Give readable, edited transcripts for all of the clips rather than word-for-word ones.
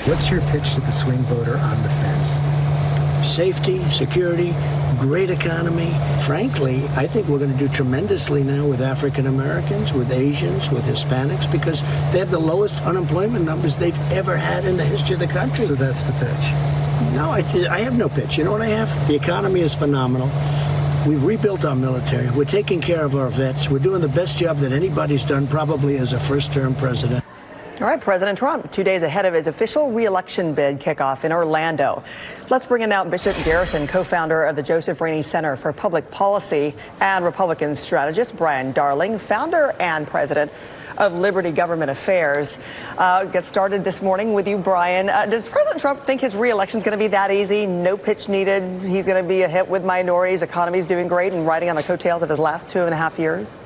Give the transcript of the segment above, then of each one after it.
What's your pitch to the swing voter on the fence? Safety, security, great economy. Frankly, I think we're going to do tremendously now with African Americans, with Asians, with Hispanics, because they have the lowest unemployment numbers they've ever had in the history of the country. So that's the pitch? No, I have no pitch. You know what I have? The economy is phenomenal. We've rebuilt our military. We're taking care of our vets. We're doing the best job that anybody's done, probably as a first-term president. All right, President Trump, 2 days ahead of his official re-election bid kickoff in Orlando. Let's bring in now Bishop Garrison, co-founder of the Joseph Rainey Center for Public Policy, and Republican strategist Brian Darling, founder and president of Liberty Government Affairs. Get started this morning with you, Brian. Does President Trump think his re-election is going to be that easy? No pitch needed. He's going to be a hit with minorities. Economy's doing great and riding on the coattails of his last 2.5 years?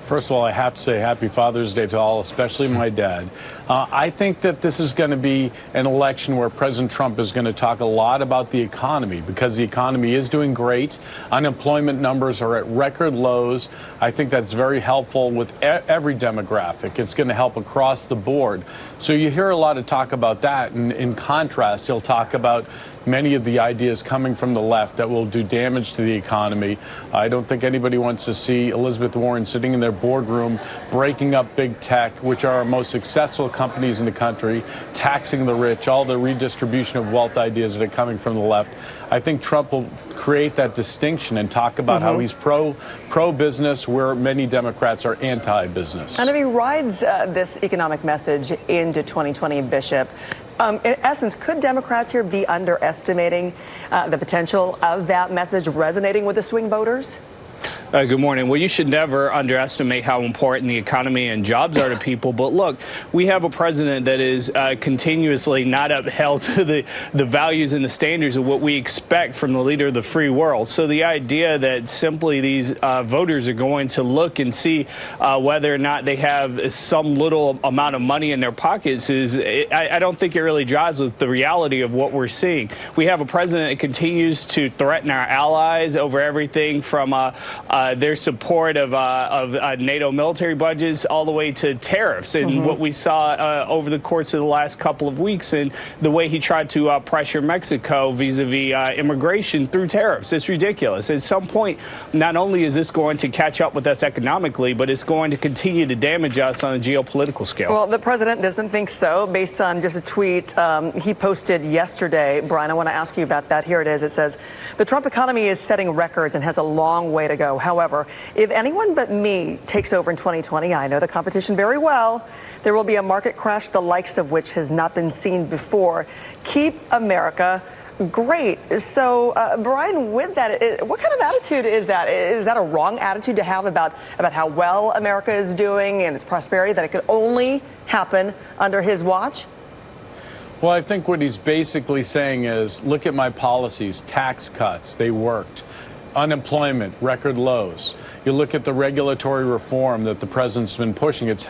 First of all, I have to say happy Father's Day to all, especially my dad. I think that this is going to be an election where President Trump is going to talk a lot about the economy, because the economy is doing great. Unemployment numbers are at record lows. I think that's very helpful with every demographic. It's going to help across the board. So you hear a lot of talk about that. And in contrast, he'll talk about many of the ideas coming from the left that will do damage to the economy. I don't think anybody wants to see Elizabeth Warren sitting in their boardroom breaking up big tech, which are our most successful companies in the country, taxing the rich, all the redistribution of wealth ideas that are coming from the left. I think Trump will create that distinction and talk about how he's pro-business, where many Democrats are anti-business. And if he rides this economic message into 2020, Bishop, in essence, could Democrats here be underestimating the potential of that message resonating with the swing voters? Good morning. Well, you should never underestimate how important the economy and jobs are to people. But look, we have a president that is continuously not upheld to the values and the standards of what we expect from the leader of the free world. So the idea that simply these voters are going to look and see whether or not they have some little amount of money in their pockets I don't think it really jives with the reality of what we're seeing. We have a president that continues to threaten our allies over everything from their support of NATO military budgets all the way to tariffs, and what we saw over the course of the last couple of weeks, and the way he tried to pressure Mexico vis-a-vis immigration through tariffs. It's ridiculous. At some point, not only is this going to catch up with us economically, but it's going to continue to damage us on a geopolitical scale. Well, the president doesn't think so, based on just a tweet he posted yesterday. Brian, I want to ask you about that. Here it is. It says, the Trump economy is setting records and has a long way to go. However, if anyone but me takes over in 2020, I know the competition very well, there will be a market crash the likes of which has not been seen before. Keep America great. So, Brian, with that, what kind of attitude is that? Is that a wrong attitude to have about how well America is doing and its prosperity, that it could only happen under his watch? Well, I think what he's basically saying is, look at my policies, tax cuts, they worked. Unemployment, record lows. You look at the regulatory reform that the president's been pushing, it's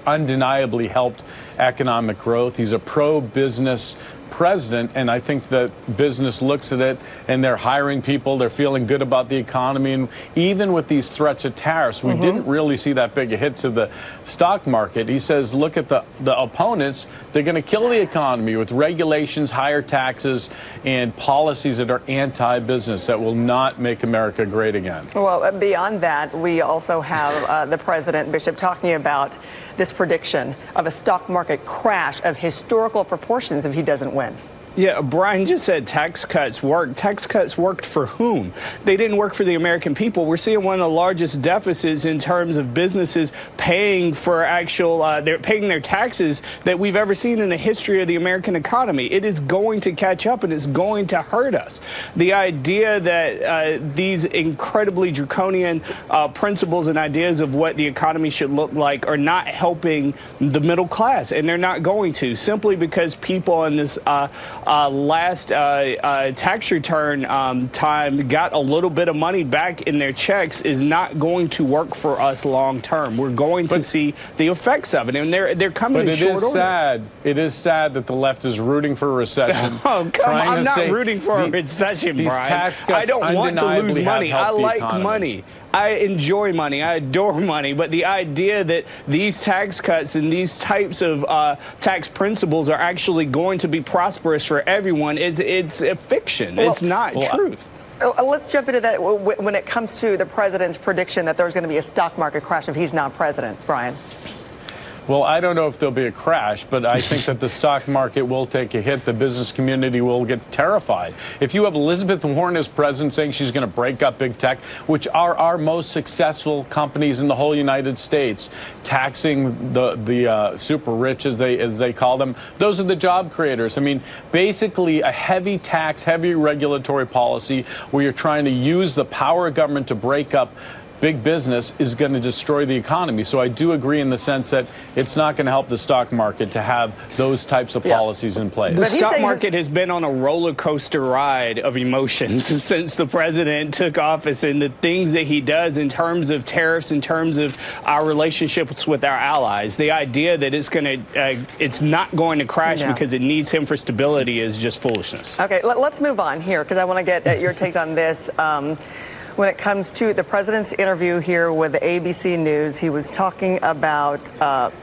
undeniably helped economic growth. He's a pro-business president, and I think that business looks at it and they're hiring people, they're feeling good about the economy, and even with these threats of tariffs, we didn't really see that big a hit to the stock market. He says, look at the opponents, they're going to kill the economy with regulations, higher taxes, and policies that are anti-business that will not make America great again. Well, beyond that, we also have the president, Bishop, talking about this prediction of a stock market crash of historical proportions if he doesn't win. Yeah, Brian just said tax cuts worked. Tax cuts worked for whom? They didn't work for the American people. We're seeing one of the largest deficits in terms of businesses paying for they're paying their taxes that we've ever seen in the history of the American economy. It is going to catch up and it's going to hurt us. The idea that these incredibly draconian principles and ideas of what the economy should look like are not helping the middle class, and they're not going to, simply because people in this last tax return time got a little bit of money back in their checks is not going to work for us long term. We're going to see the effects of it, and they're coming in short order. It is sad that the left is rooting for a recession. Oh, come on. I'm not rooting for a recession, Brian. I don't want to lose money. I like money. I enjoy money. I adore money. But the idea that these tax cuts and these types of tax principles are actually going to be prosperous for everyone, it's a fiction. Well, it's not truth. Let's jump into that when it comes to the president's prediction that there's going to be a stock market crash if he's not president. Brian. Well, I don't know if there'll be a crash, but I think that the stock market will take a hit. The business community will get terrified. If you have Elizabeth Warren as president saying she's going to break up big tech, which are our most successful companies in the whole United States, taxing the super rich, as they call them, those are the job creators. I mean, basically a heavy tax, heavy regulatory policy where you're trying to use the power of government to break up big business is going to destroy the economy. So I do agree in the sense that it's not going to help the stock market to have those types of policies in place. The stock market has been on a roller coaster ride of emotions since the president took office, and the things that he does in terms of tariffs, in terms of our relationships with our allies. The idea that it's not going to crash because it needs him for stability is just foolishness. Okay, let's move on here because I want to get your takes on this. When it comes to the president's interview here with ABC News, he was talking about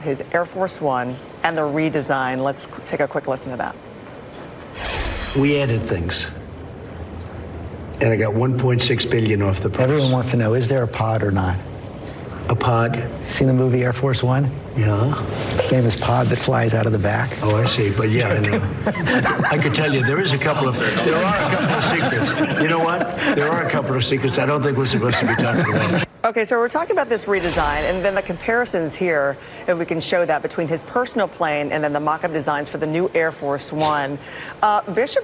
his Air Force One and the redesign. Let's take a quick listen to that. We added things. And I got $1.6 billion off the price. Everyone wants to know, is there a pod or not? A pod? Seen the movie Air Force One? Yeah. The famous pod that flies out of the back? Oh, I see. But yeah, I know. I could tell you there are a couple of secrets. You know what? There are a couple of secrets I don't think we're supposed to be talking about. Okay, so we're talking about this redesign and then the comparisons here, if we can show that, between his personal plane and then the mock-up designs for the new Air Force One. Bishop,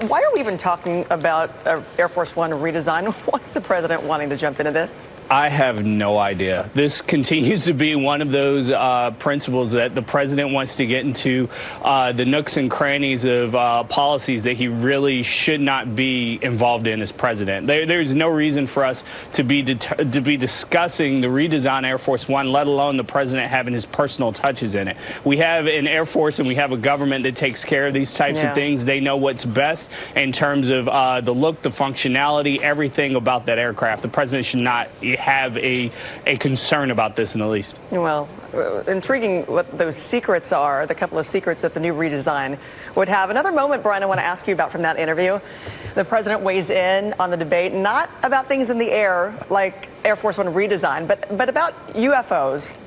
why are we even talking about Air Force One redesign? Why is the president wanting to jump into this? I have no idea. This continues to be one of those principles that the president wants to get into the nooks and crannies of policies that he really should not be involved in as president. There's no reason for us to be discussing the redesigned Air Force One, let alone the president having his personal touches in it. We have an Air Force and we have a government that takes care of these types of things. They know what's best in terms of the look, the functionality, everything about that aircraft. The president should not have a concern about this in the least. Well, intriguing what those secrets are, the couple of secrets that the new redesign would have. Another moment, Brian, I want to ask you about from that interview. The president weighs in on the debate, not about things in the air like Air Force One redesign, but about UFOs.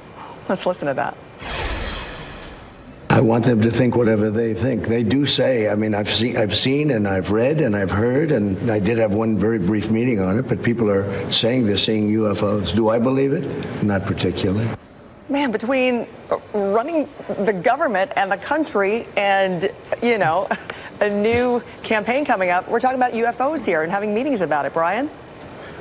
Let's listen to that. I want them to think whatever they think. They do say, I mean, I've seen and I've read and I've heard, and I did have one very brief meeting on it, but people are saying they're seeing UFOs. Do I believe it? Not particularly. Man, between running the government and the country and, you know, a new campaign coming up, we're talking about UFOs here and having meetings about it, Brian.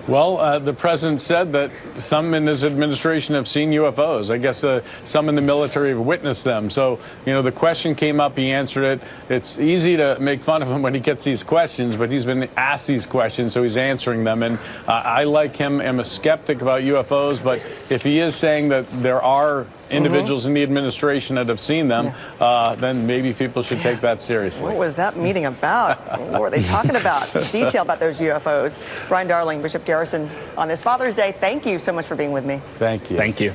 Well, the president said that some in his administration have seen UFOs. I guess some in the military have witnessed them. So, you know, the question came up, he answered it. It's easy to make fun of him when he gets these questions, but he's been asked these questions, so he's answering them. And I, like him, am a skeptic about UFOs, but if he is saying that there are individuals in the administration that have seen them, then maybe people should take that seriously. What was that meeting about? What were they talking about? Detail about those UFOs. Brian Darling, Bishop Garrison, on this Father's Day, thank you so much for being with me. Thank you. Thank you.